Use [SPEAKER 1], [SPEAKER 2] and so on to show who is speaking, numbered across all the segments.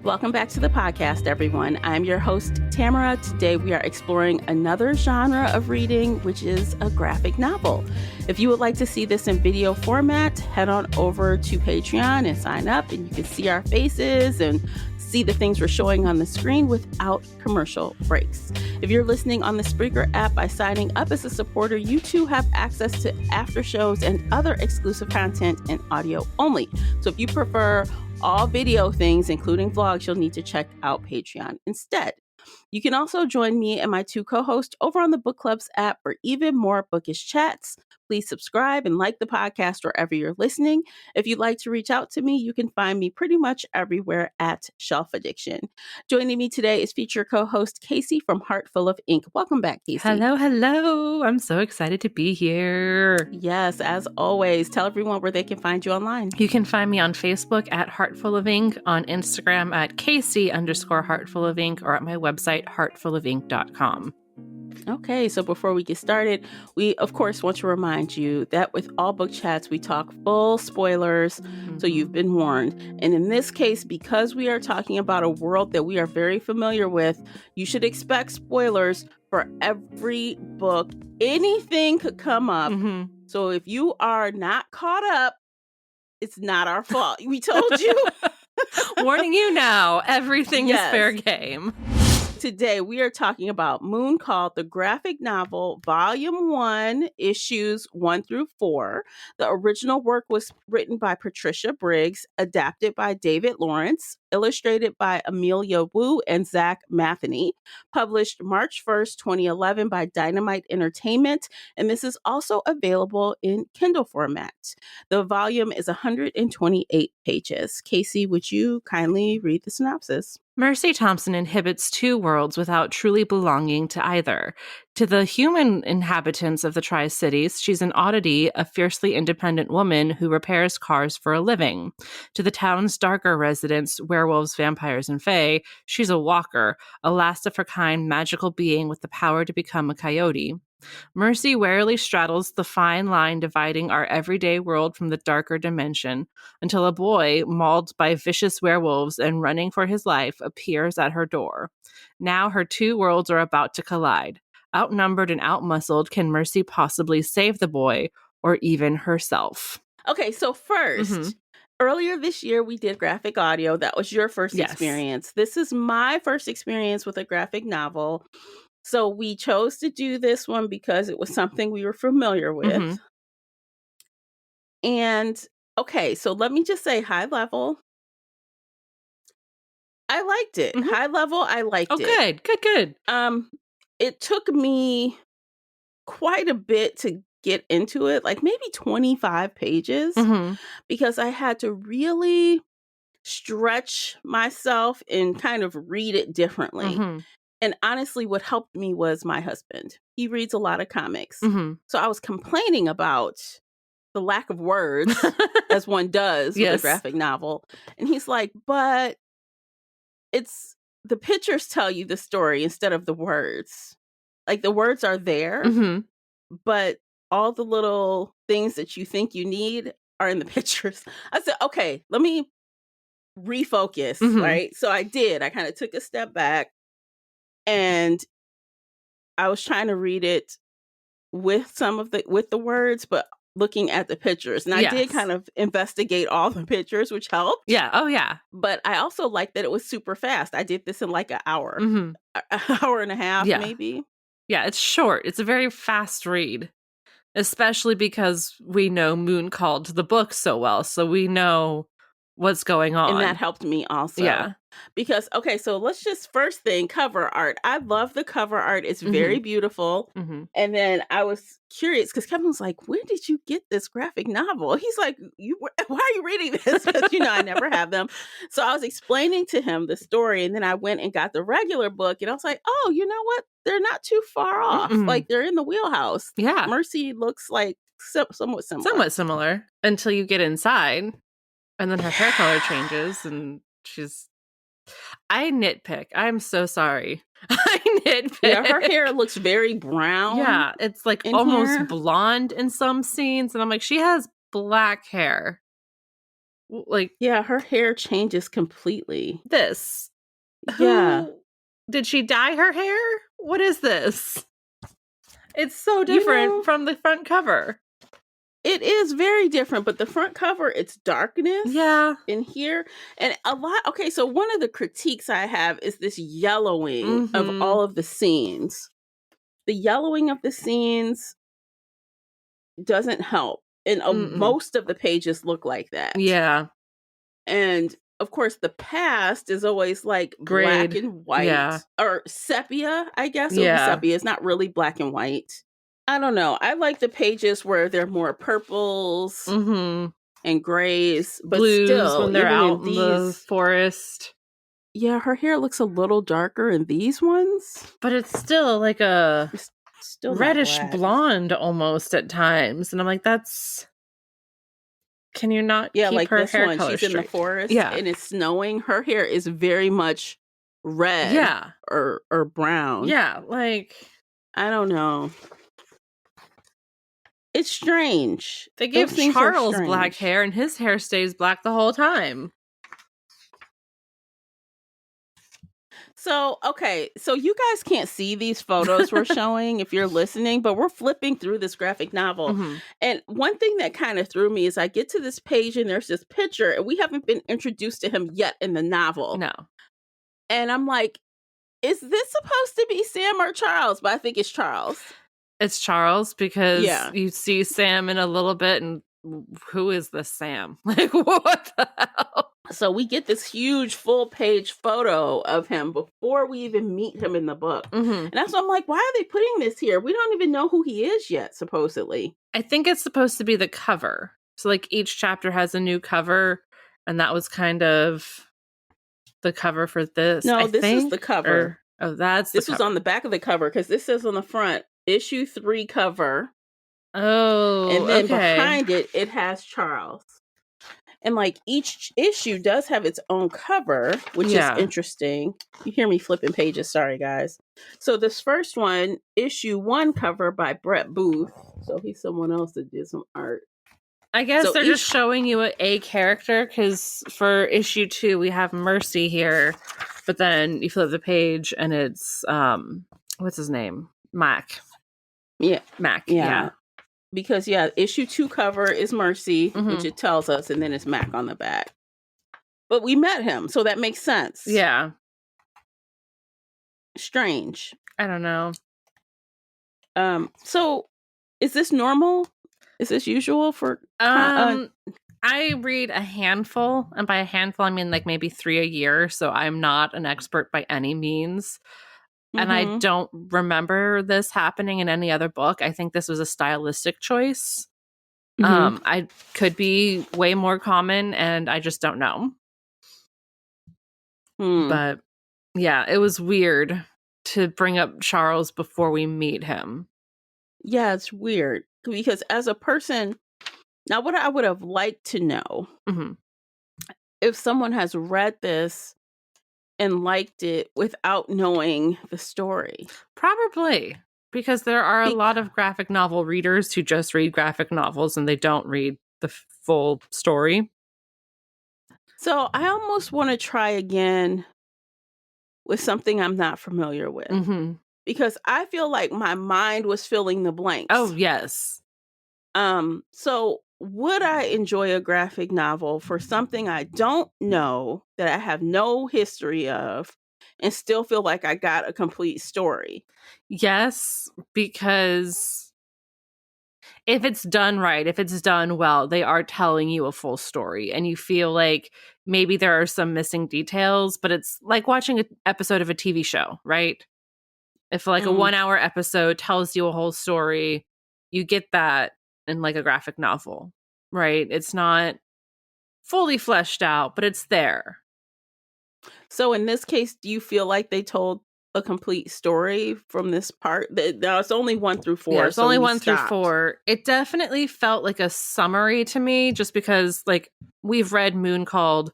[SPEAKER 1] Welcome back to the podcast, everyone. I'm your host, Tamara. Today we are exploring another genre of reading, which is a graphic novel. If you would like to see this in video format, head on over to Patreon and sign up, and you can see our faces and see the things we're showing on the screen without commercial breaks. If you're listening on the Spreaker app, by signing up as a supporter, you too have access to after shows and other exclusive content and audio only. So if you prefer all video things, including vlogs, you'll need to check out Patreon instead. You can also join me and my two co-hosts over on the Book Clubs app for even more bookish chats. Please subscribe and like the podcast wherever you're listening. If you'd like to reach out to me, you can find me pretty much everywhere at Shelf Addiction. Joining me today is feature co-host Casey from Heart Full of Ink. Welcome back, Casey.
[SPEAKER 2] Hello. I'm so excited to be here.
[SPEAKER 1] Yes, as always, tell everyone where they can find you online.
[SPEAKER 2] You can find me on Facebook at Heart Full of Ink, on Instagram at Casey_Heartful of Ink, or at my website, heartfulofink.com.
[SPEAKER 1] Okay, so before we get started, we, of course, want to remind you that with all book chats, we talk full spoilers, so you've been warned. And in this case, because we are talking about a world that we are very familiar with, you should expect spoilers for every book. Anything could come up. So if you are not caught up, it's not our fault. We told you.
[SPEAKER 2] Warning you now, everything is fair game.
[SPEAKER 1] Today, we are talking about Moon Called, the graphic novel, Volume 1, Issues 1 through 4. The original work was written by Patricia Briggs, adapted by David Lawrence, illustrated by Amelia Wu and Zach Matheny, published March 1st, 2011 by Dynamite Entertainment, and this is also available in Kindle format. The volume is 128 pages. Casey, would you kindly read the synopsis?
[SPEAKER 2] Mercy Thompson inhabits two worlds without truly belonging to either. To the human inhabitants of the Tri-Cities, she's an oddity, a fiercely independent woman who repairs cars for a living. To the town's darker residents, werewolves, vampires, and fae, she's a walker, a last-of-her-kind magical being with the power to become a coyote. Mercy warily straddles the fine line dividing our everyday world from the darker dimension, until a boy, mauled by vicious werewolves and running for his life, appears at her door. Now her two worlds are about to collide. Outnumbered and outmuscled, can Mercy possibly save the boy, or even herself?
[SPEAKER 1] Okay, so first, earlier this year we did graphic audio. That was your first experience. This is my first experience with a graphic novel. So we chose to do this one because it was something we were familiar with. And okay, so let me just say high level. I liked it. High level, I liked it.
[SPEAKER 2] Good.
[SPEAKER 1] It took me quite a bit to get into it, like maybe 25 pages, because I had to really stretch myself and kind of read it differently. And honestly, what helped me was my husband. He reads a lot of comics. So I was complaining about the lack of words, as one does with a graphic novel. And he's like, but it's the pictures tell you the story instead of the words. Like the words are there, but all the little things that you think you need are in the pictures. I said, okay, let me refocus, right? So I did. I kind of took a step back. And I was trying to read it with the words, but looking at the pictures. And I did kind of investigate all the pictures, which helped.
[SPEAKER 2] Yeah. Oh, yeah.
[SPEAKER 1] But I also liked that it was super fast. I did this in like an hour, an hour and a half, maybe.
[SPEAKER 2] Yeah, it's short. It's a very fast read, especially because we know Moon Called the book so well. So we know what's going on.
[SPEAKER 1] And that helped me also.
[SPEAKER 2] Yeah.
[SPEAKER 1] Because, okay, so let's just first thing, cover art. I love the cover art. It's very beautiful. And then I was curious because Kevin was like, where did you get this graphic novel? He's like, why are you reading this? Because, I never have them. So I was explaining to him the story. And then I went and got the regular book. And I was like, oh, you know what? They're not too far off. Like, they're in the wheelhouse.
[SPEAKER 2] Yeah.
[SPEAKER 1] Mercy looks like somewhat similar.
[SPEAKER 2] Somewhat similar until you get inside. And then her hair color changes and I nitpick. I'm so sorry. I nitpick.
[SPEAKER 1] Yeah, her hair looks very brown.
[SPEAKER 2] Yeah, it's like almost blonde in some scenes. And I'm like, she has black hair. Like,
[SPEAKER 1] yeah, her hair changes completely.
[SPEAKER 2] this.
[SPEAKER 1] Yeah.
[SPEAKER 2] Who did she dye her hair? What is this? It's so
[SPEAKER 1] You
[SPEAKER 2] different
[SPEAKER 1] know,
[SPEAKER 2] from the front cover.
[SPEAKER 1] it is very different, but the front cover, it's darkness
[SPEAKER 2] Yeah.
[SPEAKER 1] in here. And a lot. Okay, so one of the critiques I have is this yellowing of all of the scenes. The yellowing of the scenes doesn't help. And most of the pages look like that.
[SPEAKER 2] Yeah.
[SPEAKER 1] And of course, the past is always like black
[SPEAKER 2] Grade.
[SPEAKER 1] and white.
[SPEAKER 2] Yeah.
[SPEAKER 1] Or sepia, I guess. It would be
[SPEAKER 2] Yeah.
[SPEAKER 1] sepia. It's not really black and white. I don't know. I like the pages where they're more purples and grays, but
[SPEAKER 2] Blues
[SPEAKER 1] still,
[SPEAKER 2] when they're
[SPEAKER 1] even
[SPEAKER 2] out
[SPEAKER 1] in
[SPEAKER 2] in the
[SPEAKER 1] these,
[SPEAKER 2] forest.
[SPEAKER 1] yeah, her hair looks a little darker in these ones.
[SPEAKER 2] But it's still like a
[SPEAKER 1] It's still not
[SPEAKER 2] reddish
[SPEAKER 1] black.
[SPEAKER 2] blonde almost at times. And I'm like, that's... Can you not
[SPEAKER 1] Yeah,
[SPEAKER 2] keep
[SPEAKER 1] like
[SPEAKER 2] her
[SPEAKER 1] this
[SPEAKER 2] hair
[SPEAKER 1] one.
[SPEAKER 2] color
[SPEAKER 1] She's in the
[SPEAKER 2] straight?
[SPEAKER 1] forest
[SPEAKER 2] Yeah.
[SPEAKER 1] and it's snowing. Her hair is very much red.
[SPEAKER 2] Yeah.
[SPEAKER 1] Or brown.
[SPEAKER 2] Yeah, like...
[SPEAKER 1] I don't know. It's strange.
[SPEAKER 2] They give
[SPEAKER 1] Those things are
[SPEAKER 2] Charles black
[SPEAKER 1] strange.
[SPEAKER 2] hair and his hair stays black the whole time.
[SPEAKER 1] So, okay. So you guys can't see these photos we're showing if you're listening, but we're flipping through this graphic novel. And one thing that kind of threw me is I get to this page and there's this picture and we haven't been introduced to him yet in the novel.
[SPEAKER 2] No.
[SPEAKER 1] And I'm like, is this supposed to be Sam or Charles? But I think it's Charles.
[SPEAKER 2] It's Charles because you see Sam in a little bit and who is this Sam? Like, what the hell?
[SPEAKER 1] So we get this huge full page photo of him before we even meet him in the book. And that's why I'm like, why are they putting this here? We don't even know who he is yet, supposedly.
[SPEAKER 2] I think it's supposed to be the cover. So like each chapter has a new cover and that was kind of the cover for this.
[SPEAKER 1] No,
[SPEAKER 2] I
[SPEAKER 1] this
[SPEAKER 2] think.
[SPEAKER 1] is the cover.
[SPEAKER 2] This
[SPEAKER 1] was on the back of the cover because this says on the front, issue 3 cover.
[SPEAKER 2] Oh,
[SPEAKER 1] and then behind it, it has Charles. And like each issue does have its own cover, which is interesting. You hear me flipping pages. Sorry, guys. So this first one, issue 1 cover by Brett Booth. So he's someone else that did some art.
[SPEAKER 2] I guess they're just showing you a character because for issue 2, we have Mercy here. But then you flip the page and it's, what's his name? Mac.
[SPEAKER 1] Yeah.
[SPEAKER 2] Mac. Yeah.
[SPEAKER 1] Because, issue 2 cover is Mercy, which it tells us, and then it's Mac on the back. But we met him, so that makes sense.
[SPEAKER 2] Yeah.
[SPEAKER 1] Strange.
[SPEAKER 2] I don't know.
[SPEAKER 1] So, is this normal? Is this usual for...
[SPEAKER 2] I read a handful, and by a handful, I mean like maybe 3 a year, so I'm not an expert by any means. And I don't remember this happening in any other book. I think this was a stylistic choice. I could be way more common, and I just don't know. But yeah, it was weird to bring up Charles before we meet him.
[SPEAKER 1] Yeah, it's weird. Because as a person, now what I would have liked to know, if someone has read this and liked it without knowing the story.
[SPEAKER 2] Probably. Because there are a lot of graphic novel readers who just read graphic novels and they don't read the full story.
[SPEAKER 1] So I almost want to try again with something I'm not familiar with. Because I feel like my mind was filling the blanks.
[SPEAKER 2] Oh, yes.
[SPEAKER 1] So would I enjoy a graphic novel for something I don't know, that I have no history of, and still feel like I got a complete story?
[SPEAKER 2] Yes, because if it's done right, if it's done well, they are telling you a full story and you feel like maybe there are some missing details, but it's like watching an episode of a TV show, right? If like a 1 hour episode tells you a whole story, you get that in like a graphic novel, right? It's not fully fleshed out, but it's there.
[SPEAKER 1] So in this case, do you feel like they told a complete story from this part? Now it's only 1 through 4.
[SPEAKER 2] Yeah, it's only 1 through 4. It definitely felt like a summary to me, just because like we've read Moon Called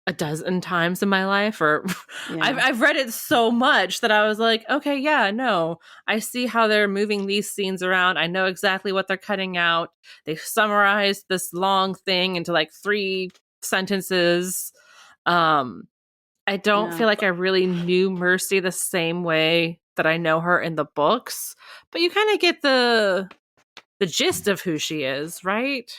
[SPEAKER 2] a dozen times in my life, or I've read it so much that I was like, okay, yeah, no, I see how they're moving these scenes around. I know exactly what they're cutting out. They summarized this long thing into like 3 sentences. I don't feel like I really knew Mercy the same way that I know her in the books, but you kind of get the gist of who she is, right?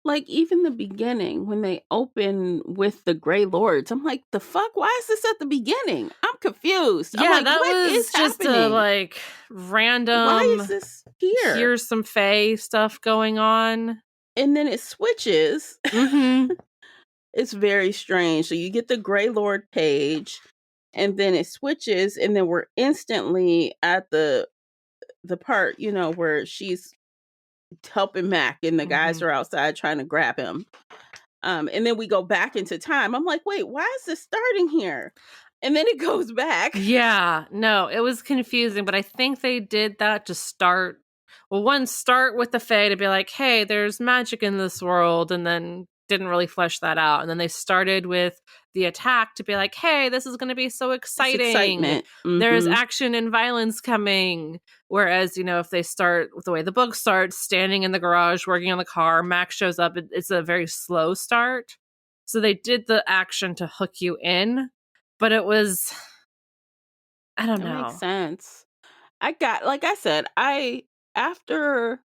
[SPEAKER 1] Like, even the beginning, when they open with the Grey Lords, I'm like, the fuck? Why is this at the beginning? I'm confused.
[SPEAKER 2] Yeah,
[SPEAKER 1] I'm like,
[SPEAKER 2] that
[SPEAKER 1] what
[SPEAKER 2] was
[SPEAKER 1] is
[SPEAKER 2] just
[SPEAKER 1] happening?
[SPEAKER 2] a, like, random,
[SPEAKER 1] why is this here?
[SPEAKER 2] Here's some Fae stuff going on.
[SPEAKER 1] And then it switches.
[SPEAKER 2] Mm-hmm.
[SPEAKER 1] It's very strange. So you get the Grey Lord page, and then it switches, and then we're instantly at the part, where she's helping Mac, and the guys are outside trying to grab him. And then we go back into time. I'm like, wait, why is this starting here? And then it goes back.
[SPEAKER 2] Yeah, no, it was confusing, but I think they did that to start with the Fae to be like, hey, there's magic in this world, and then didn't really flesh that out. And then they started with the attack to be like, hey, this is going to be so exciting.
[SPEAKER 1] It's excitement. Mm-hmm.
[SPEAKER 2] There's action and violence coming. Whereas, if they start with the way the book starts, standing in the garage, working on the car, Max shows up, it's a very slow start. So they did the action to hook you in, but it was, I don't know.
[SPEAKER 1] That makes sense. Like I said, after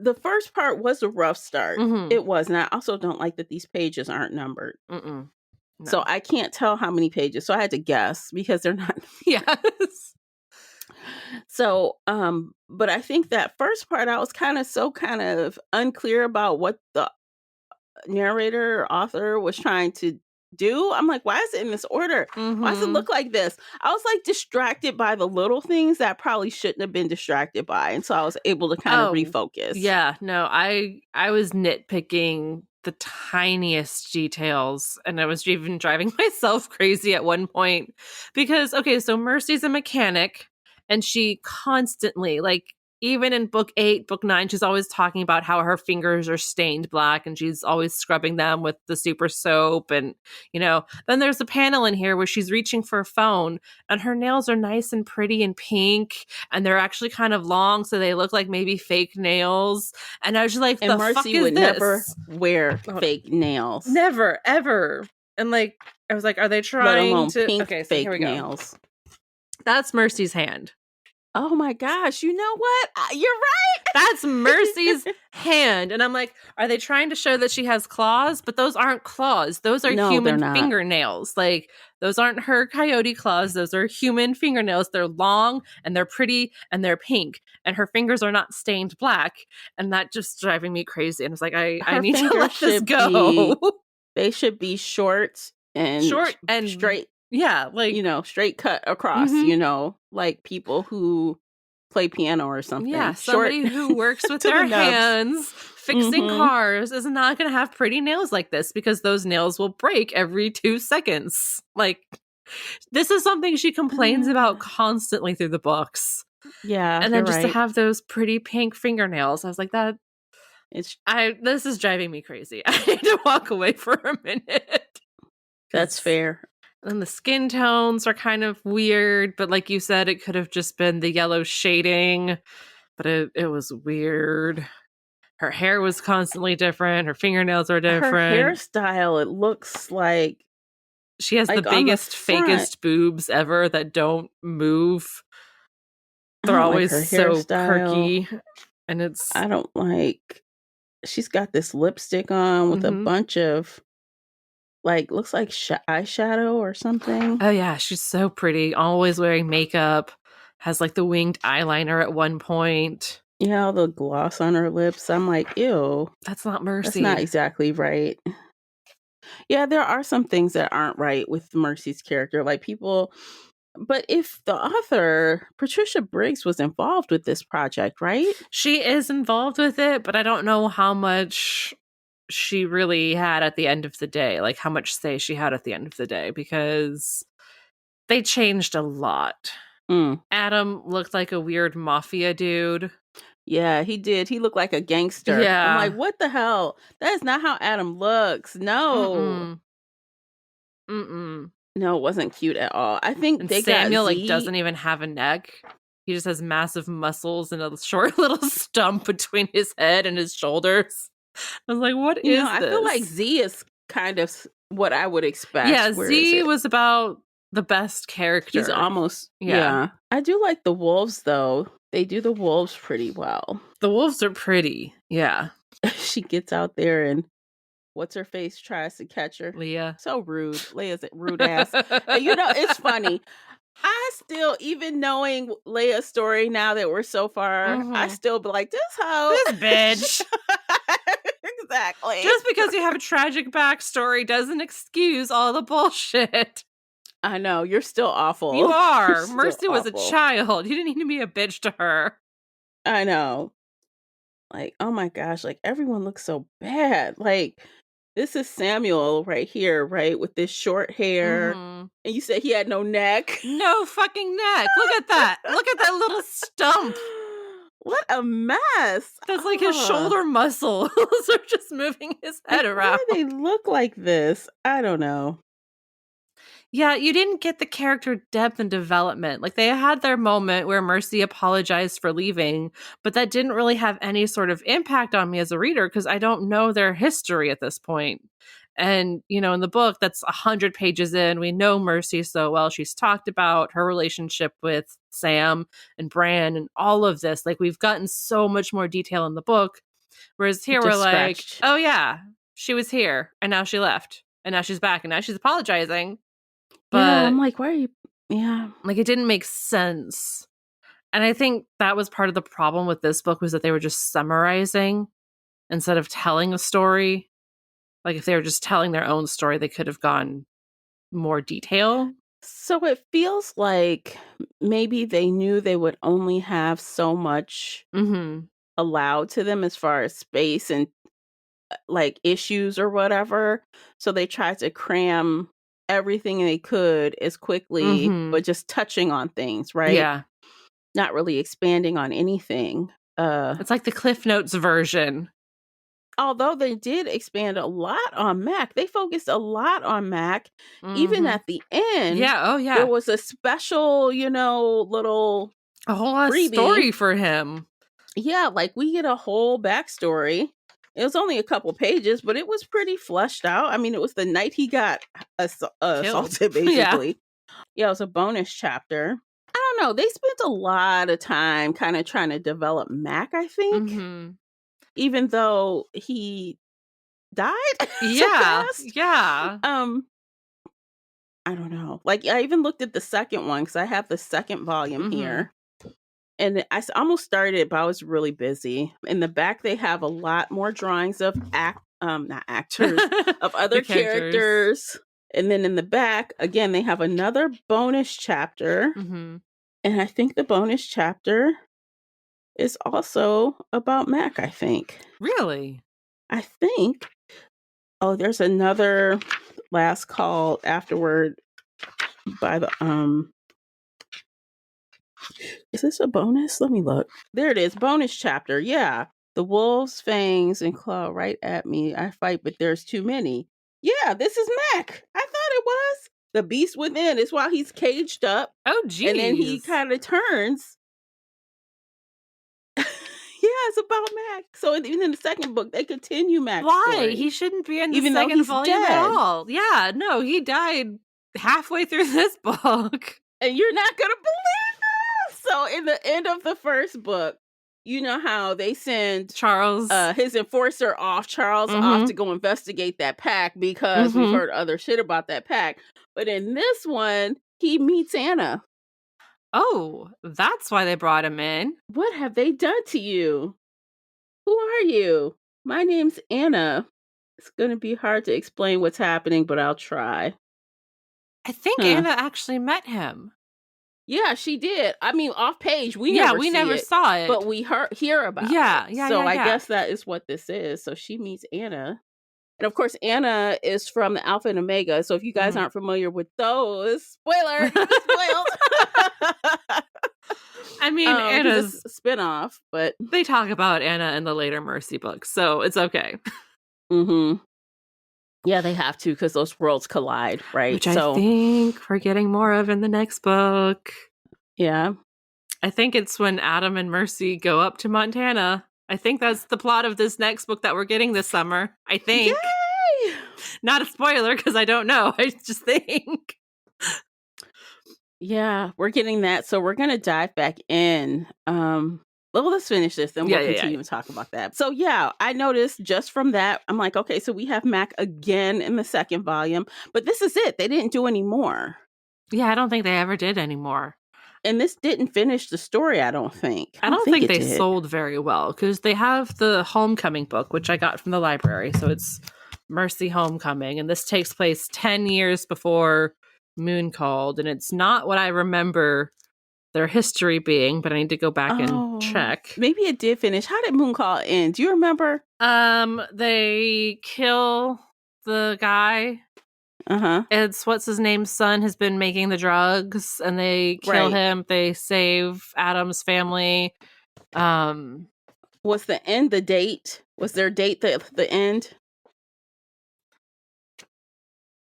[SPEAKER 1] the first part was a rough start.
[SPEAKER 2] Mm-hmm.
[SPEAKER 1] It was. And I also don't like that these pages aren't numbered.
[SPEAKER 2] No.
[SPEAKER 1] So I can't tell how many pages. So I had to guess because they're not.
[SPEAKER 2] Yes.
[SPEAKER 1] So, but I think that first part, I was kind of unclear about what the narrator or author was trying to do. I'm like, why is it in this order?
[SPEAKER 2] Mm-hmm.
[SPEAKER 1] Why does it look like this? I was like distracted by the little things that I probably shouldn't have been distracted by. And so I was able to kind of refocus.
[SPEAKER 2] Yeah, no, I was nitpicking the tiniest details, and I was even driving myself crazy at one point because, okay, so Mercy's a mechanic, and she constantly, like, even in book 8, book 9, she's always talking about how her fingers are stained black and she's always scrubbing them with the super soap. And, then there's a panel in here where she's reaching for a phone and her nails are nice and pretty and pink and they're actually kind of long. So they look like maybe fake nails. And I was just like,
[SPEAKER 1] and
[SPEAKER 2] the
[SPEAKER 1] Mercy
[SPEAKER 2] fuck is
[SPEAKER 1] would
[SPEAKER 2] this?
[SPEAKER 1] never wear fake nails.
[SPEAKER 2] Never, ever. And like, I was like, are they trying to
[SPEAKER 1] pink
[SPEAKER 2] okay, so
[SPEAKER 1] fake
[SPEAKER 2] here we go.
[SPEAKER 1] nails?
[SPEAKER 2] That's Mercy's hand.
[SPEAKER 1] Oh my gosh, you know what? You're right.
[SPEAKER 2] That's Mercy's hand. And I'm like, are they trying to show that she has claws? But those aren't claws. Those are human fingernails. Like, those aren't her coyote claws. Those are human fingernails. They're long and they're pretty and they're pink. And her fingers are not stained black. And that just driving me crazy. And I was like, I need to let this go.
[SPEAKER 1] They should be short and straight.
[SPEAKER 2] Yeah, like,
[SPEAKER 1] straight cut across, like people who play piano or something.
[SPEAKER 2] Yeah, somebody who works with their hands fixing cars is not going to have pretty nails like this because those nails will break every 2 seconds. Like, this is something she complains about constantly through the books.
[SPEAKER 1] Yeah,
[SPEAKER 2] and then just to have those pretty pink fingernails, I was like, this is driving me crazy. I need to walk away for a minute.
[SPEAKER 1] That's fair.
[SPEAKER 2] And the skin tones are kind of weird, but like you said, it could have just been the yellow shading, but it was weird. Her hair was constantly different. Her fingernails are different.
[SPEAKER 1] Her hairstyle, it looks like
[SPEAKER 2] she has the biggest, fakest boobs ever that don't move. They're always like so perky. And
[SPEAKER 1] I don't like, she's got this lipstick on with a bunch of, like, looks like eyeshadow or something.
[SPEAKER 2] Oh yeah, she's so pretty. Always wearing makeup. Has like the winged eyeliner at one point.
[SPEAKER 1] Yeah, the gloss on her lips. I'm like, ew.
[SPEAKER 2] That's not Mercy.
[SPEAKER 1] That's not exactly right. Yeah, there are some things that aren't right with Mercy's character. Like people, but if the author, Patricia Briggs, was involved with this project, right?
[SPEAKER 2] She is involved with it, but I don't know how much she really had at the end of the day, like how much say she had at the end of the day, because they changed a lot. Adam looked like a weird mafia dude.
[SPEAKER 1] Yeah, he did. He looked like a gangster.
[SPEAKER 2] Yeah.
[SPEAKER 1] I'm like, what the hell? That is not how Adam looks. No. No, it wasn't cute at all. I think
[SPEAKER 2] Samuel like doesn't even have a neck. He just has massive muscles and a short little stump between his head and his shoulders. I was like, what is this?
[SPEAKER 1] I feel like Z is kind of what I would expect.
[SPEAKER 2] Yeah,
[SPEAKER 1] Where is
[SPEAKER 2] Z
[SPEAKER 1] it?
[SPEAKER 2] was about the best character.
[SPEAKER 1] He's almost,
[SPEAKER 2] Yeah.
[SPEAKER 1] I do like the wolves, though. They do the wolves pretty well.
[SPEAKER 2] The wolves are pretty. Yeah.
[SPEAKER 1] She gets out there and what's her face tries to catch her.
[SPEAKER 2] Leah.
[SPEAKER 1] So rude. Leia's a rude ass. And it's funny. I still, even knowing Leia's story now that we're so far, I still be like, this hoe.
[SPEAKER 2] This bitch.
[SPEAKER 1] Exactly.
[SPEAKER 2] Just because you have a tragic backstory doesn't excuse all the bullshit.
[SPEAKER 1] I know. You're still awful.
[SPEAKER 2] You are.
[SPEAKER 1] Still
[SPEAKER 2] Mercy was a
[SPEAKER 1] awful.
[SPEAKER 2] child. You didn't need to be a bitch to her.
[SPEAKER 1] I know. Like, oh my gosh, like everyone looks so bad. Like, this is Samuel right here, right? With this short hair. And you said he had no neck.
[SPEAKER 2] No fucking neck. Look at that. Look at that little stump.
[SPEAKER 1] What a mess.
[SPEAKER 2] That's like his shoulder muscles are just moving his head around.
[SPEAKER 1] Why do they look like this? I don't know.
[SPEAKER 2] Yeah, you didn't get the character depth and development. Like, they had their moment where Mercy apologized for leaving, but that didn't really have any sort of impact on me as a reader because I don't know their history at this point. And, in the book, that's 100 pages in. We know Mercy so well. She's talked about her relationship with Sam and Bran and all of this. Like, we've gotten so much more detail in the book. Whereas here we're like, oh, yeah, she was here and now she left and now she's back and now she's apologizing. But
[SPEAKER 1] yeah, I'm like, why are you? Yeah.
[SPEAKER 2] Like, it didn't make sense. And I think that was part of the problem with this book was that they were just summarizing instead of telling a story. Like, if they were just telling their own story, they could have gone more detail.
[SPEAKER 1] So it feels like maybe they knew they would only have so much allowed to them as far as space and like issues or whatever. So they tried to cram everything they could as quickly, but just touching on things, right?
[SPEAKER 2] Yeah.
[SPEAKER 1] Not really expanding on anything.
[SPEAKER 2] It's like the Cliff Notes version.
[SPEAKER 1] Although they did expand a lot on Mac, they focused a lot on Mac. Even at the end, there was a special, little
[SPEAKER 2] a whole lot of story for him.
[SPEAKER 1] Yeah, like we get a whole backstory. It was only a couple pages, but it was pretty fleshed out. I mean, it was the night he got assaulted, basically. Yeah, it was a bonus chapter. I don't know. They spent a lot of time kind of trying to develop Mac, I think. Even though he died.
[SPEAKER 2] Yeah.
[SPEAKER 1] I don't know. Like, I even looked at the second one because I have the second volume here. And I almost started, but I was really busy. In the back, they have a lot more drawings of not actors, of other characters. And then in the back, again, they have another bonus chapter. And I think the bonus chapter is also about Mac, I think.
[SPEAKER 2] Really?
[SPEAKER 1] I think. Oh, there's another last call afterward by the Is this a bonus? Let me look. There it is. Bonus chapter. Yeah. The wolves, fangs, and claw right at me. I fight, but there's too many. Yeah, this is Mac. I thought it was. The beast within is while he's caged up.
[SPEAKER 2] Oh, geez.
[SPEAKER 1] And then he kind of turns. Yeah, it's about Mac. So even in the second book, they continue Mac's story.
[SPEAKER 2] He shouldn't be in the second volume at all. Yeah, no, he died halfway through this book.
[SPEAKER 1] And you're not going to believe this. So in the end of the first book, you know how they send
[SPEAKER 2] Charles,
[SPEAKER 1] his enforcer off to go investigate that pack because we've heard other shit about that pack. But in this one, he meets Anna.
[SPEAKER 2] Oh, that's why they brought him in.
[SPEAKER 1] What have they done to you? Who are you? My name's Anna. It's going to be hard to explain what's happening, but I'll try.
[SPEAKER 2] I think Anna actually met him.
[SPEAKER 1] Yeah, she did. I mean, off page, we never saw it, but we hear about it. So I guess that is what this is. So she meets Anna. And of course, Anna is from the Alpha and Omega. So if you guys aren't familiar with those, spoiler, spoiled.
[SPEAKER 2] I mean, Anna's
[SPEAKER 1] a spinoff, but
[SPEAKER 2] they talk about Anna in the later Mercy books, so it's okay.
[SPEAKER 1] Yeah, they have to because those worlds collide, right?
[SPEAKER 2] Which I think we're getting more of in the next book.
[SPEAKER 1] Yeah.
[SPEAKER 2] I think it's when Adam and Mercy go up to Montana. I think that's the plot of this next book that we're getting this summer. I think.
[SPEAKER 1] Yay!
[SPEAKER 2] Not a spoiler because I don't know. I just think.
[SPEAKER 1] Yeah, we're getting that. So we're going to dive back in. Well, let's finish this and we'll continue to talk about that. So yeah, I noticed just from that, I'm like, okay, so we have Mac again in the second volume, but this is it. They didn't do any more.
[SPEAKER 2] Yeah, I don't think they ever did anymore.
[SPEAKER 1] And this didn't finish the story, I don't think.
[SPEAKER 2] I don't think they sold very well because they have the Homecoming book, which I got from the library. So it's Mercy Homecoming. And this takes place 10 years before Moon Called. And it's not what I remember their history being, but I need to go back and check.
[SPEAKER 1] Maybe it did finish. How did Moon Call end? Do you remember?
[SPEAKER 2] They kill the guy. It's what's his name's son has been making the drugs, and they kill him. They save Adam's family.
[SPEAKER 1] Was the end the date? Was their date the end?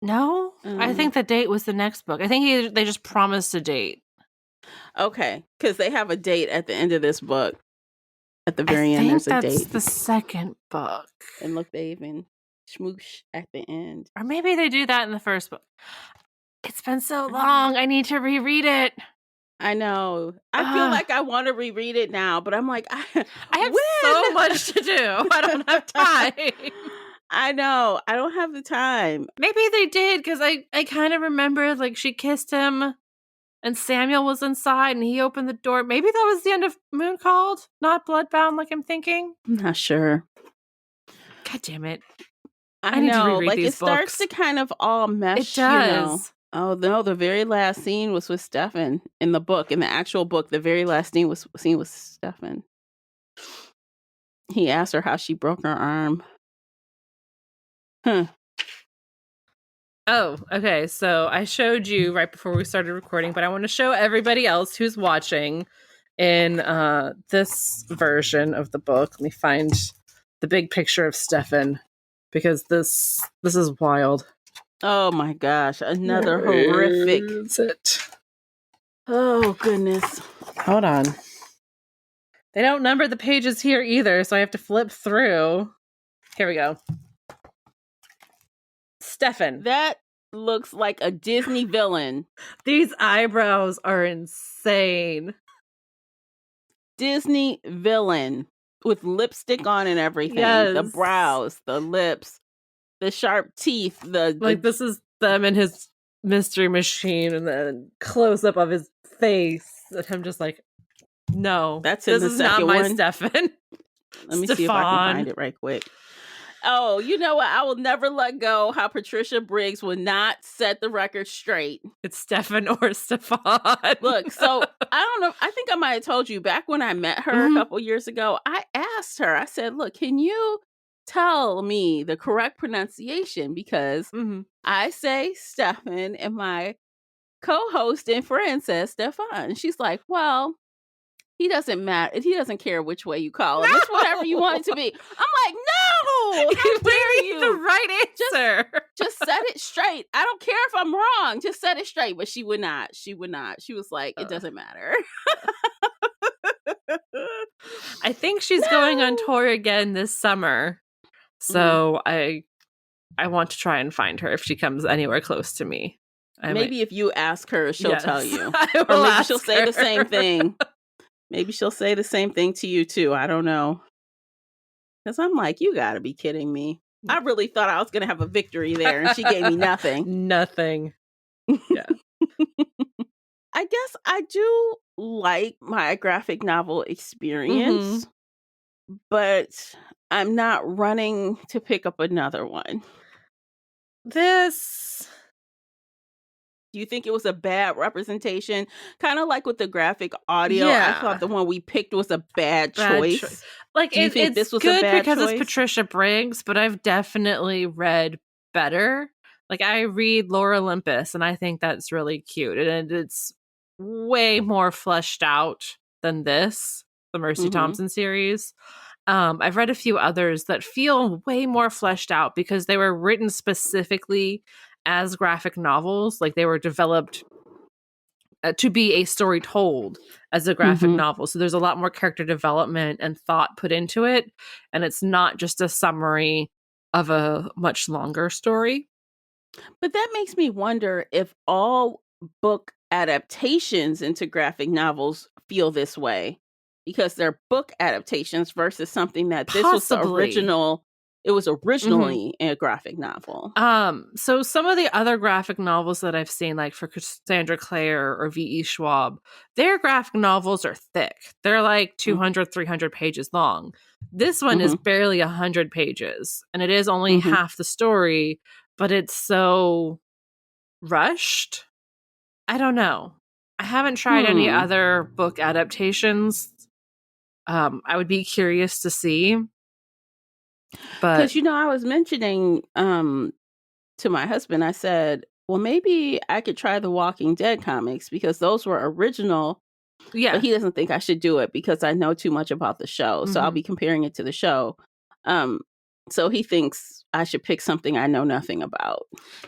[SPEAKER 2] No, I think the date was the next book. I think they just promised a date.
[SPEAKER 1] Okay, because they have a date at the end of this book. At the very end, there's a date.
[SPEAKER 2] That's the second book.
[SPEAKER 1] And look, they even smoosh at the end.
[SPEAKER 2] Or maybe they do that in the first book. It's been so long. I need to reread it.
[SPEAKER 1] I know. I feel like I want to reread it now, but I'm like, I
[SPEAKER 2] have so much to do. I don't have time.
[SPEAKER 1] I know. I don't have the time.
[SPEAKER 2] Maybe they did, because I kind of remember, like, she kissed him and Samuel was inside and he opened the door. Maybe that was the end of Moon Called, not Bloodbound like I'm thinking.
[SPEAKER 1] I'm not sure.
[SPEAKER 2] God damn it.
[SPEAKER 1] I need to reread these books. Starts to kind of all mesh.
[SPEAKER 2] It does.
[SPEAKER 1] You know? Oh no, the very last scene was with Stefan in the book. In the actual book, the very last scene was Stefan. He asked her how she broke her arm.
[SPEAKER 2] Oh, okay. So I showed you right before we started recording, but I want to show everybody else who's watching in this version of the book. Let me find the big picture of Stefan, because this is wild.
[SPEAKER 1] Oh my gosh, another horrific.
[SPEAKER 2] Is it?
[SPEAKER 1] Oh goodness.
[SPEAKER 2] Hold on. They don't number the pages here either, so I have to flip through. Here we go. Stefan.
[SPEAKER 1] That looks like a Disney villain.
[SPEAKER 2] These eyebrows are insane.
[SPEAKER 1] Disney villain with lipstick on and everything.
[SPEAKER 2] Yes.
[SPEAKER 1] The brows, the lips, the sharp teeth.
[SPEAKER 2] This is them in his mystery machine, and then close up of his face. And I'm just like, no,
[SPEAKER 1] this is not my
[SPEAKER 2] Stefan.
[SPEAKER 1] Let me see if I can find it right quick. Oh, you know what? I will never let go how Patricia Briggs will not set the record straight.
[SPEAKER 2] It's Stefan or Stefan.
[SPEAKER 1] Look, so I don't know. I think I might have told you back when I met her a couple years ago, I asked her, I said, look, can you tell me the correct pronunciation? Because I say Stefan and my co-host and friend says Stefan. She's like, well, he doesn't matter. He doesn't care which way you call him. It's whatever you want it to be. I'm like, no! How dare you?
[SPEAKER 2] The right answer.
[SPEAKER 1] Just set it straight. I don't care if I'm wrong. Just set it straight. But she would not. She would not. She was like, it doesn't matter.
[SPEAKER 2] I think she's going on tour again this summer. So I want to try and find her if she comes anywhere close to me.
[SPEAKER 1] Maybe if you ask her, she'll tell you.
[SPEAKER 2] Or maybe
[SPEAKER 1] she'll say the same thing. Maybe she'll say the same thing to you too. I don't know. Because I'm like, you gotta be kidding me. I really thought I was gonna have a victory there, and she gave me nothing.
[SPEAKER 2] Nothing. Yeah.
[SPEAKER 1] I guess I do like my graphic novel experience, but I'm not running to pick up another one. Do you think it was a bad representation? Kind of like with the graphic audio. Yeah. I thought the one we picked was a bad choice.
[SPEAKER 2] Like, do you think this was a bad choice? It's Patricia Briggs, but I've definitely read better. Like, I read Lore Olympus, and I think that's really cute. And it's way more fleshed out than this, the Mercy Thompson series. I've read a few others that feel way more fleshed out because they were written specifically as graphic novels. Like, they were developed to be a story told as a graphic novel. So there's a lot more character development and thought put into it. And it's not just a summary of a much longer story.
[SPEAKER 1] But that makes me wonder if all book adaptations into graphic novels feel this way because they're book adaptations versus something that this was the
[SPEAKER 2] Possibly.
[SPEAKER 1] original. It was
[SPEAKER 2] Mhm.
[SPEAKER 1] originally a graphic novel.
[SPEAKER 2] So some of the other graphic novels that I've seen, like for Cassandra Clare or V.E. Schwab, their graphic novels are thick. They're like 200, 300 pages long. This one is
[SPEAKER 1] Mm-hmm.
[SPEAKER 2] barely 100 pages, and it is only
[SPEAKER 1] Mm-hmm.
[SPEAKER 2] half the story, but it's so rushed. I don't know. I haven't tried any other book adaptations. I would be curious to see. But
[SPEAKER 1] Because, I was mentioning to my husband, I said, well, maybe I could try the Walking Dead comics because those were original, but
[SPEAKER 2] yeah.
[SPEAKER 1] he doesn't think I should do it because I know too much about the show. So I'll
[SPEAKER 2] Mhm.
[SPEAKER 1] be comparing it to the show. So he thinks I should pick something I know nothing about.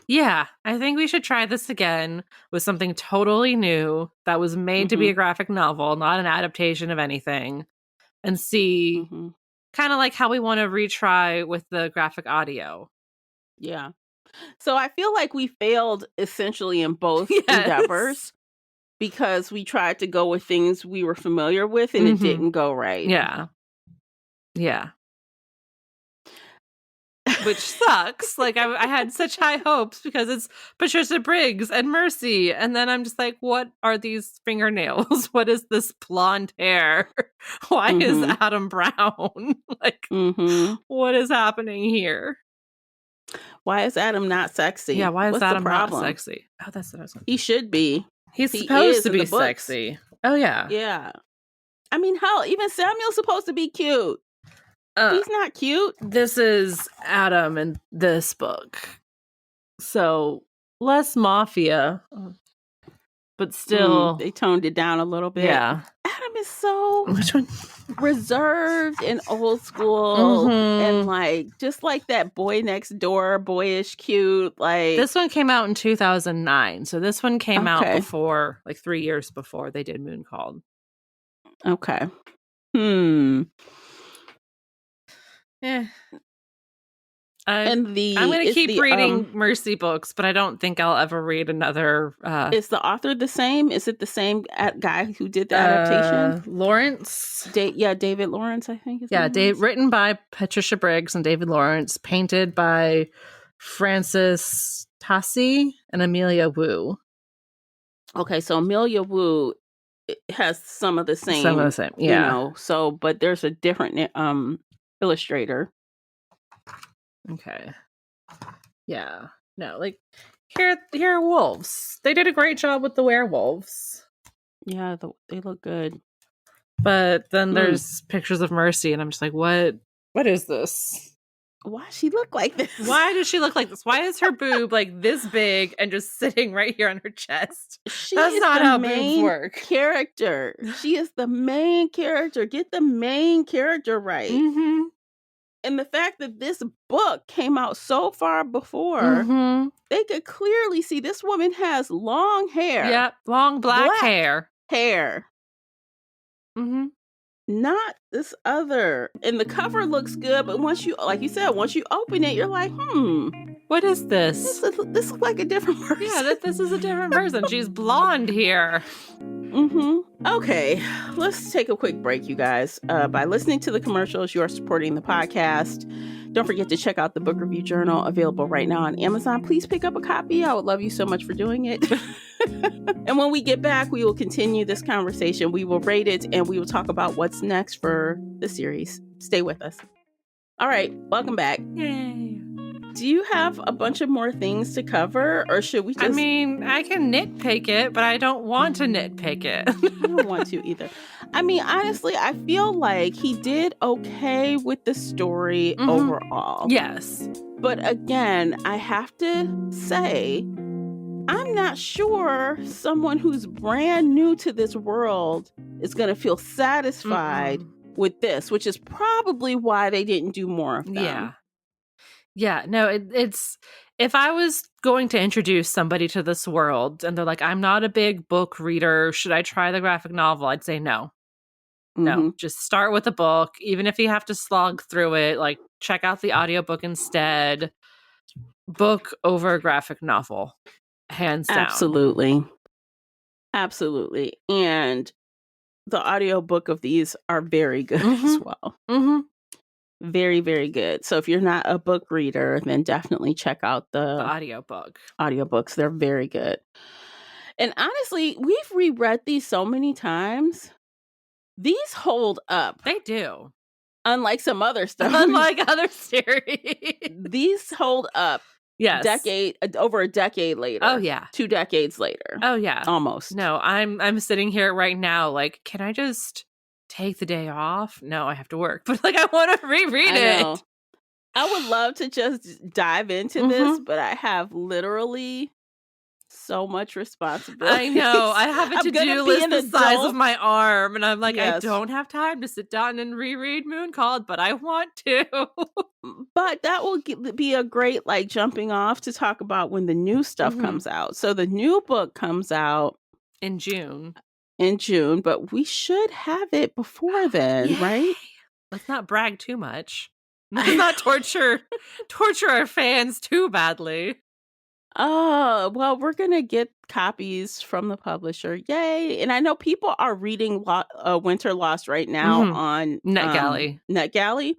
[SPEAKER 2] Yeah, I think we should try this again with something totally new that was made to be a
[SPEAKER 1] Mm-hmm.
[SPEAKER 2] graphic novel, not an adaptation of anything, and see
[SPEAKER 1] Mm-hmm.
[SPEAKER 2] kind of like how we want to retry with the graphic audio.
[SPEAKER 1] Yeah. So I feel like we failed essentially in both endeavors
[SPEAKER 2] Yes.
[SPEAKER 1] because we tried to go with things we were familiar with and it
[SPEAKER 2] Mhm.
[SPEAKER 1] didn't go right.
[SPEAKER 2] Yeah. Yeah. Which sucks. Like I had such high hopes because it's Patricia Briggs and Mercy, and then I'm just like, what are these fingernails? What is this blonde hair? Why is
[SPEAKER 1] Mm-hmm.
[SPEAKER 2] Adam brown? Like,
[SPEAKER 1] Mm-hmm.
[SPEAKER 2] what is happening here?
[SPEAKER 1] Why is Adam not
[SPEAKER 2] Yeah,
[SPEAKER 1] sexy?
[SPEAKER 2] why is
[SPEAKER 1] What's the
[SPEAKER 2] Adam not
[SPEAKER 1] problem?
[SPEAKER 2] sexy? Oh, that's what I was going
[SPEAKER 1] He
[SPEAKER 2] to.
[SPEAKER 1] should be.
[SPEAKER 2] He's
[SPEAKER 1] He
[SPEAKER 2] supposed
[SPEAKER 1] is
[SPEAKER 2] to
[SPEAKER 1] in the
[SPEAKER 2] be
[SPEAKER 1] books.
[SPEAKER 2] sexy. Oh yeah.
[SPEAKER 1] Yeah. I mean, hell, even Samuel's supposed to be cute.
[SPEAKER 2] Uh,
[SPEAKER 1] He's not cute.
[SPEAKER 2] this is Adam in this book, so less mafia, but still,
[SPEAKER 1] They toned it down a little bit.
[SPEAKER 2] yeah.
[SPEAKER 1] Adam is so
[SPEAKER 2] Which one?
[SPEAKER 1] reserved and old school and
[SPEAKER 2] Mm-hmm.
[SPEAKER 1] just like that boy next door, boyish cute. Like,
[SPEAKER 2] This one came out in 2009, so this one came out
[SPEAKER 1] okay.
[SPEAKER 2] before, like 3 years before they did Moon Called.
[SPEAKER 1] Okay. Hmm.
[SPEAKER 2] Yeah.
[SPEAKER 1] And
[SPEAKER 2] I'm gonna keep reading Mercy books, but I don't think I'll ever read another
[SPEAKER 1] is the author the same? Is it the same guy who did the adaptation?
[SPEAKER 2] Lawrence.
[SPEAKER 1] David Lawrence, I think his name is.
[SPEAKER 2] Written by Patricia Briggs and David Lawrence, painted by Francis Tassi and Amelia Wu.
[SPEAKER 1] Okay, so Amelia Wu has some of the
[SPEAKER 2] Some of the
[SPEAKER 1] same,
[SPEAKER 2] same, yeah.
[SPEAKER 1] but there's a different illustrator.
[SPEAKER 2] Okay. Yeah. No, like here are wolves. They did a great job with the werewolves.
[SPEAKER 1] Yeah, they look good.
[SPEAKER 2] But then there's pictures of Mercy, and I'm just like, what is this?
[SPEAKER 1] Why does she look like this?
[SPEAKER 2] Why does she look like this? Why is her boob like this big and just sitting right here on her chest? That's not how boobs work.
[SPEAKER 1] Character. She is the main character. Get the main character right.
[SPEAKER 2] Mm-hmm.
[SPEAKER 1] And the fact that this book came out so far before,
[SPEAKER 2] mm-hmm.
[SPEAKER 1] they could clearly see this woman has long hair.
[SPEAKER 2] Yep, long black hair. Mm-hmm.
[SPEAKER 1] Not this other. And the cover looks good, but once you, like you said, once you open it, you're like,
[SPEAKER 2] what is this?
[SPEAKER 1] This looks like a different person.
[SPEAKER 2] Yeah, this is a different person. She's blonde here.
[SPEAKER 1] Okay, let's take a quick break, you guys. By listening to the commercials, you are supporting the podcast. Don't forget to check out the book review journal available right now on Amazon. Please pick up a copy. I would love you so much for doing it. And when we get back, we will continue this conversation. We will rate it and we will talk about what's next for the series. Stay with us. All right, welcome back.
[SPEAKER 2] Yay.
[SPEAKER 1] Do you have a bunch of more things to cover, or should we just...
[SPEAKER 2] I mean, I can nitpick it, but I don't want to nitpick it.
[SPEAKER 1] I don't want to either. I mean, honestly, I feel like he did okay with the story overall.
[SPEAKER 2] Yes.
[SPEAKER 1] But again, I have to say, I'm not sure someone who's brand new to this world is going to feel satisfied with this, which is probably why they didn't do more of them.
[SPEAKER 2] Yeah, no, it's if I was going to introduce somebody to this world and they're like, I'm not a big book reader, should I try the graphic novel? I'd say no. No, just start with a book. Even if you have to slog through it, like check out the audiobook instead. Book over graphic novel. Hands down.
[SPEAKER 1] Absolutely. Absolutely. And the audiobook of these are very good as well. Very, very good. So if you're not a book reader, then definitely check out the
[SPEAKER 2] audiobook.
[SPEAKER 1] Audiobooks. They're very good. And honestly, we've reread these so many times. These hold up.
[SPEAKER 2] They do.
[SPEAKER 1] Unlike some other stuff.
[SPEAKER 2] Unlike other series.
[SPEAKER 1] These hold up.
[SPEAKER 2] Yes.
[SPEAKER 1] Over a decade later.
[SPEAKER 2] Oh, yeah.
[SPEAKER 1] 2 decades later.
[SPEAKER 2] Oh, yeah.
[SPEAKER 1] Almost.
[SPEAKER 2] No, I'm sitting here right now like, can I just take the day off? No, I have to work. But like, I want to reread it.
[SPEAKER 1] I would love to just dive into this, but I have literally so much responsibility.
[SPEAKER 2] I know. I have a to-do list the size of my arm. And I'm like, I don't have time to sit down and reread Moon Called, but I want to.
[SPEAKER 1] But that will be a great like jumping off to talk about when the new stuff comes out. So the new book comes out
[SPEAKER 2] in June.
[SPEAKER 1] But we should have it before then, right?
[SPEAKER 2] Let's not brag too much. Let's not torture our fans too badly.
[SPEAKER 1] Oh, well, we're going to get copies from the publisher. Yay. And I know people are reading Winter Lost right now on NetGalley.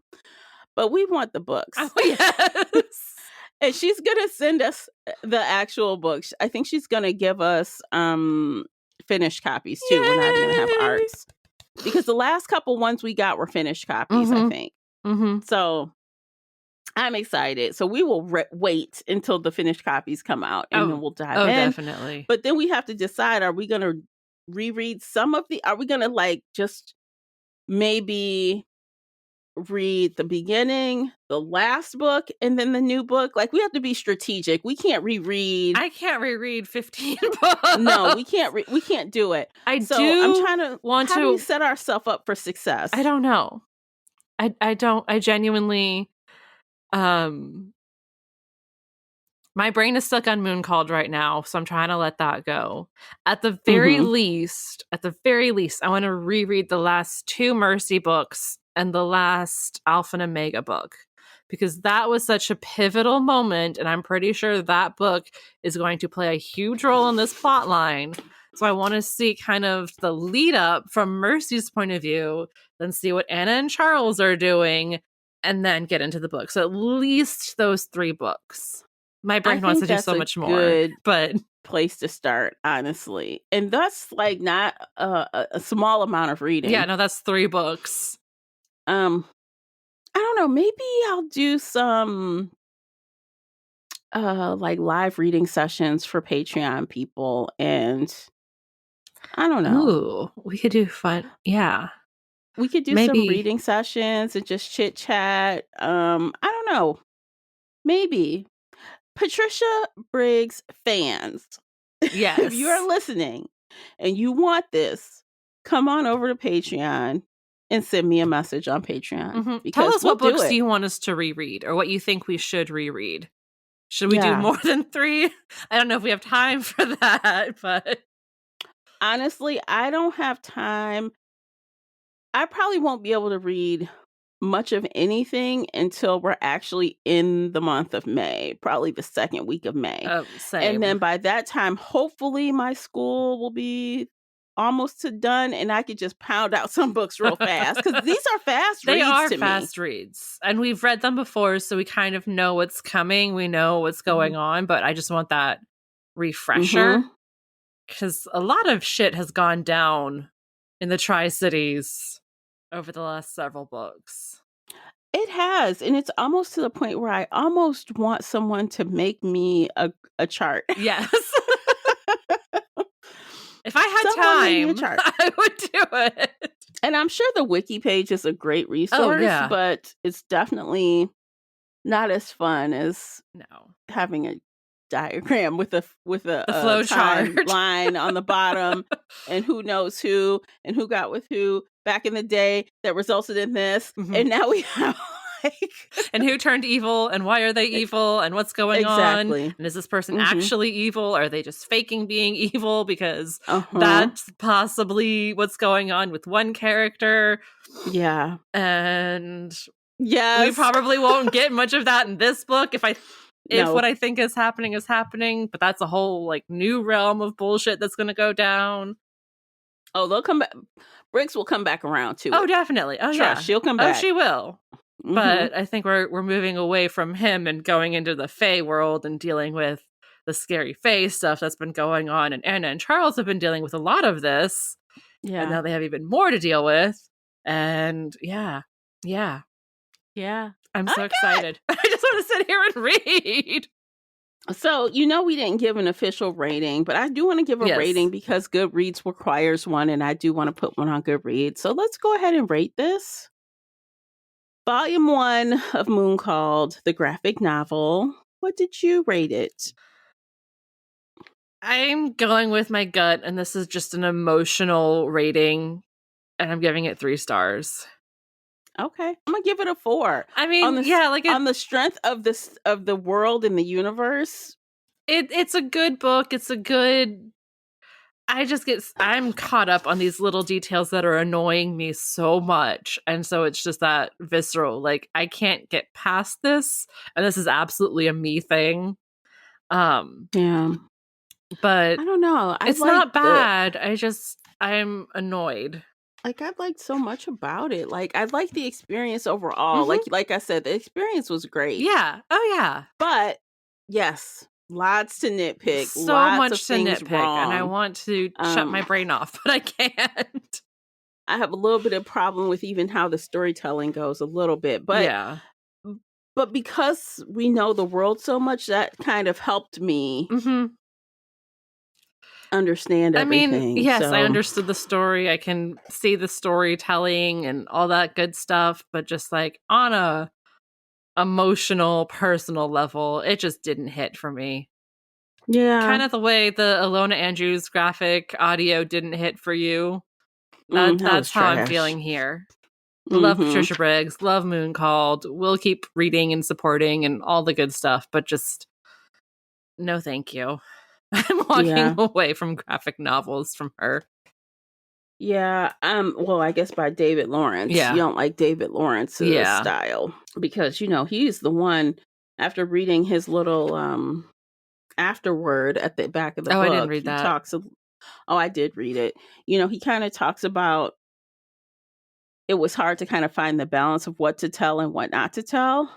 [SPEAKER 1] But we want the books.
[SPEAKER 2] Oh, yes.
[SPEAKER 1] And she's going to send us the actual books. I think she's going to give us finished copies, too. Yay! We're not going to have arts. Because the last couple ones we got were finished copies, I think. So I'm excited. So we will wait until the finished copies come out and then we'll dive in.
[SPEAKER 2] Definitely.
[SPEAKER 1] But then we have to decide, are we going to reread are we going to like just maybe read the beginning, the last book, and then the new book? Like we have to be strategic. We can't reread.
[SPEAKER 2] I can't reread 15 books.
[SPEAKER 1] No, we can't. We can't do it. I'm trying to how do we set ourselves up for success?
[SPEAKER 2] I don't know. I don't. I genuinely. My brain is stuck on Moon Called right now, so I'm trying to let that go. At the very least, I want to reread the last 2 Mercy books and the last Alpha and Omega book, because that was such a pivotal moment, and I'm pretty sure that book is going to play a huge role in this plot line. So I want to see kind of the lead up from Mercy's point of view, then see what Anna and Charles are doing, and then get into the book. So at least those 3 books. My brain wants to do so much more, but
[SPEAKER 1] place to start, honestly. And that's like not a small amount of reading.
[SPEAKER 2] Yeah, no, that's 3 books.
[SPEAKER 1] I don't know. Maybe I'll do some like live reading sessions for Patreon people, and I don't know.
[SPEAKER 2] Ooh, we could do fun. Yeah,
[SPEAKER 1] we could do some reading sessions and just chit chat. I don't know. Maybe. Patricia Briggs fans,
[SPEAKER 2] yes,
[SPEAKER 1] if you are listening and you want this, come on over to Patreon and send me a message on Patreon.
[SPEAKER 2] Tell us what books do you want us to reread, or what you think we should reread. Should we do more than 3? I don't know if we have time for that, but
[SPEAKER 1] honestly, I don't have time. I probably won't be able to read much of anything until we're actually in the month of May, probably the second week of May.
[SPEAKER 2] Same.
[SPEAKER 1] And then by that time, hopefully my school will be almost done and I could just pound out some books real fast, because these are fast reads. They are
[SPEAKER 2] fast reads, and we've read them before, so we kind of know what's coming. We know what's going on, but I just want that refresher, because a lot of shit has gone down in the Tri-Cities over the last several books.
[SPEAKER 1] It has, and it's almost to the point where I almost want someone to make me a chart.
[SPEAKER 2] Yes. If I had time, I would do it.
[SPEAKER 1] And I'm sure the wiki page is a great resource, but it's definitely not as fun as having a diagram with a
[SPEAKER 2] flow chart
[SPEAKER 1] line on the bottom and who knows who and who got with who back in the day that resulted in this. And now we have
[SPEAKER 2] And who turned evil, and why are they evil, and what's going on?
[SPEAKER 1] Exactly.
[SPEAKER 2] And is this person
[SPEAKER 1] Mm-hmm.
[SPEAKER 2] actually evil? Or are they just faking being evil? Because
[SPEAKER 1] Uh-huh.
[SPEAKER 2] that's possibly what's going on with one character.
[SPEAKER 1] Yeah.
[SPEAKER 2] And
[SPEAKER 1] yes,
[SPEAKER 2] we probably won't get much of that in this book if
[SPEAKER 1] No.
[SPEAKER 2] what I think is happening. But that's a whole like new realm of bullshit that's going to go down.
[SPEAKER 1] Oh, they'll come back. Briggs will come back around to it.
[SPEAKER 2] Oh, definitely. Oh,
[SPEAKER 1] Trust,
[SPEAKER 2] yeah.
[SPEAKER 1] she'll come back.
[SPEAKER 2] Oh, she will.
[SPEAKER 1] Mhm.
[SPEAKER 2] But I think we're moving away from him and going into the Fae world and dealing with the scary Fae stuff that's been going on. And Anna and Charles have been dealing with a lot of this.
[SPEAKER 1] Yeah.
[SPEAKER 2] And now they have even more to deal with. And yeah. I'm so excited. I just want to sit here and read.
[SPEAKER 1] So, we didn't give an official rating, but I do want to give a rating because Goodreads requires one, and I do want to put one on Goodreads. So let's go ahead and rate this. Volume 1 of Moon Called, the graphic novel. What did you rate it?
[SPEAKER 2] I'm going with my gut, and this is just an emotional rating, and I'm giving it 3 stars.
[SPEAKER 1] Okay, I'm gonna give it a 4.
[SPEAKER 2] I mean, on
[SPEAKER 1] the strength of the world and the universe.
[SPEAKER 2] It's a good book. It's a good. I'm caught up on these little details that are annoying me so much, and so it's just that visceral. Like I can't get past this, and this is absolutely a me thing.
[SPEAKER 1] Yeah,
[SPEAKER 2] but
[SPEAKER 1] I don't know.
[SPEAKER 2] It's not bad. I'm annoyed.
[SPEAKER 1] Like I liked so much about it. Like I liked the experience overall. Mm-hmm. Like I said, the experience was great.
[SPEAKER 2] Yeah. Oh yeah.
[SPEAKER 1] But yes, lots to nitpick.
[SPEAKER 2] So
[SPEAKER 1] lots
[SPEAKER 2] much
[SPEAKER 1] of
[SPEAKER 2] to
[SPEAKER 1] things
[SPEAKER 2] nitpick,
[SPEAKER 1] wrong.
[SPEAKER 2] and I want to shut my brain off, but I can't.
[SPEAKER 1] I have a little bit of problem with even how the storytelling goes a little bit, but
[SPEAKER 2] yeah.
[SPEAKER 1] But because we know the world so much, that kind of helped me. Mm-hmm. Understand everything.
[SPEAKER 2] I mean, yes, I understood the story. I can see the storytelling and all that good stuff, but just like on a emotional, personal level, it just didn't hit for me.
[SPEAKER 1] Yeah.
[SPEAKER 2] Kind of the way the Alona Andrews graphic audio didn't hit for you. That's how I'm feeling here. Love Patricia Briggs, love Moon Called. We'll keep reading and supporting and all the good stuff, but just no thank you. I'm walking away from graphic novels from her.
[SPEAKER 1] Yeah. Well, I guess by David Lawrence.
[SPEAKER 2] Yeah.
[SPEAKER 1] You don't like David Lawrence's style because, he's the one, after reading his little afterword at the back of the book.
[SPEAKER 2] I didn't read that.
[SPEAKER 1] I did read it. He kind of talks about it was hard to kind of find the balance of what to tell and what not to tell,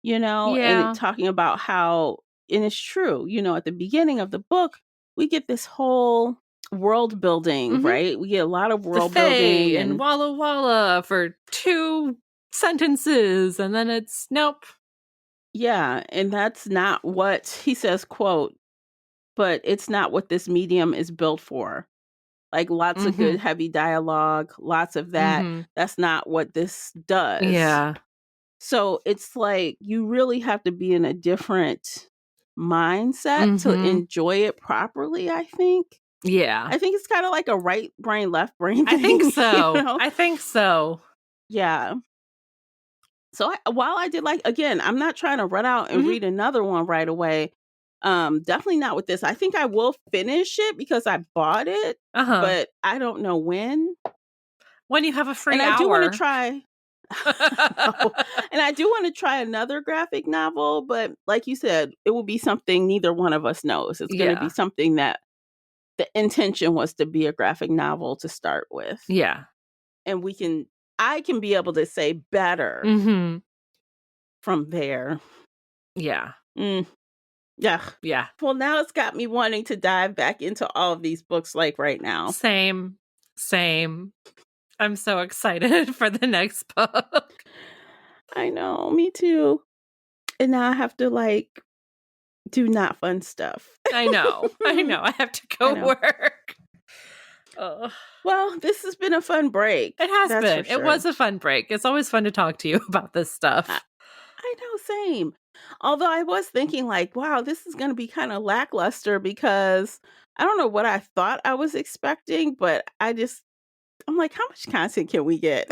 [SPEAKER 1] and talking about how, and it's true, at the beginning of the book, we get this whole world building, right? We get a lot of world building.
[SPEAKER 2] And Walla Walla for 2 sentences, and then it's nope.
[SPEAKER 1] Yeah, and that's not what, he says, quote, but it's not what this medium is built for. Like lots of good heavy dialogue, lots of that. That's not what this does.
[SPEAKER 2] Yeah.
[SPEAKER 1] So it's like you really have to be in a different mindset to enjoy it properly, I think.
[SPEAKER 2] Yeah.
[SPEAKER 1] I think it's kind of like a right brain, left brain thing.
[SPEAKER 2] I think so. I think so.
[SPEAKER 1] Yeah. So while I did again, I'm not trying to run out and read another one right away. Definitely not with this. I think I will finish it because I bought it, but I don't know when.
[SPEAKER 2] When you have a free
[SPEAKER 1] hour.
[SPEAKER 2] I
[SPEAKER 1] do want to try. And I do want to try another graphic novel, but like you said, it will be something neither one of us knows. It's going to be something that the intention was to be a graphic novel to start with.
[SPEAKER 2] Yeah.
[SPEAKER 1] And I can be able to say better from there.
[SPEAKER 2] Yeah.
[SPEAKER 1] Yeah. Well, now it's got me wanting to dive back into all of these books right now.
[SPEAKER 2] Same. I'm so excited for the next book.
[SPEAKER 1] I know, me too. And now I have to do not fun stuff.
[SPEAKER 2] I know. I have to go work.
[SPEAKER 1] Well, this has been a fun break.
[SPEAKER 2] It has been. Sure. It was a fun break. It's always fun to talk to you about this stuff.
[SPEAKER 1] I know, same. Although I was thinking wow, this is going to be kind of lackluster because I don't know what I thought I was expecting, but I'm like, how much content can we get?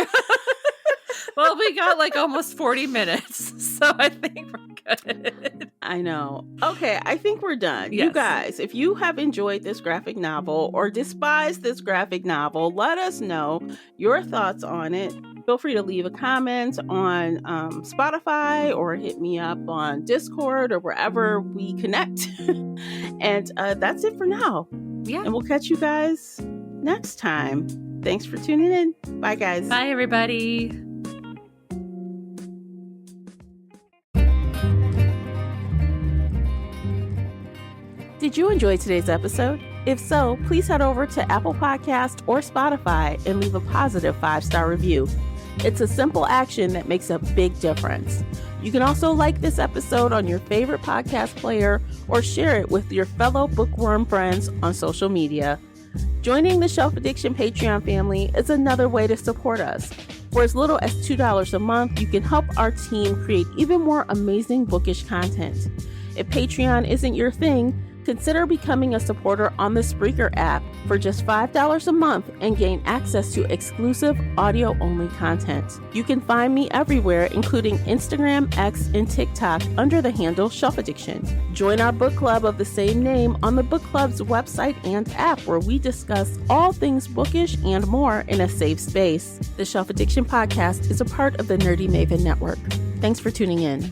[SPEAKER 2] Well, we got like almost 40 minutes, so I think we're good.
[SPEAKER 1] I know. Okay, I think we're done.
[SPEAKER 2] Yes.
[SPEAKER 1] You guys, if you have enjoyed this graphic novel or despise this graphic novel, let us know your thoughts on it. Feel free to leave a comment on Spotify or hit me up on Discord or wherever we connect. And that's it for now.
[SPEAKER 2] Yeah.
[SPEAKER 1] And we'll catch you guys next time. Thanks for tuning in. Bye, guys.
[SPEAKER 2] Bye, everybody.
[SPEAKER 1] Did you enjoy today's episode? If so, please head over to Apple Podcast or Spotify and leave a positive 5-star review. It's a simple action that makes a big difference. You can also like this episode on your favorite podcast player or share it with your fellow bookworm friends on social media. Joining the Shelf Addiction Patreon family is another way to support us. For as little as $2 a month, you can help our team create even more amazing bookish content. If Patreon isn't your thing, consider becoming a supporter on the Spreaker app for just $5 a month and gain access to exclusive audio-only content. You can find me everywhere, including Instagram, X, and TikTok under the handle Shelf Addiction. Join our book club of the same name on the book club's website and app, where we discuss all things bookish and more in a safe space. The Shelf Addiction podcast is a part of the Nerdy Maven Network. Thanks for tuning in.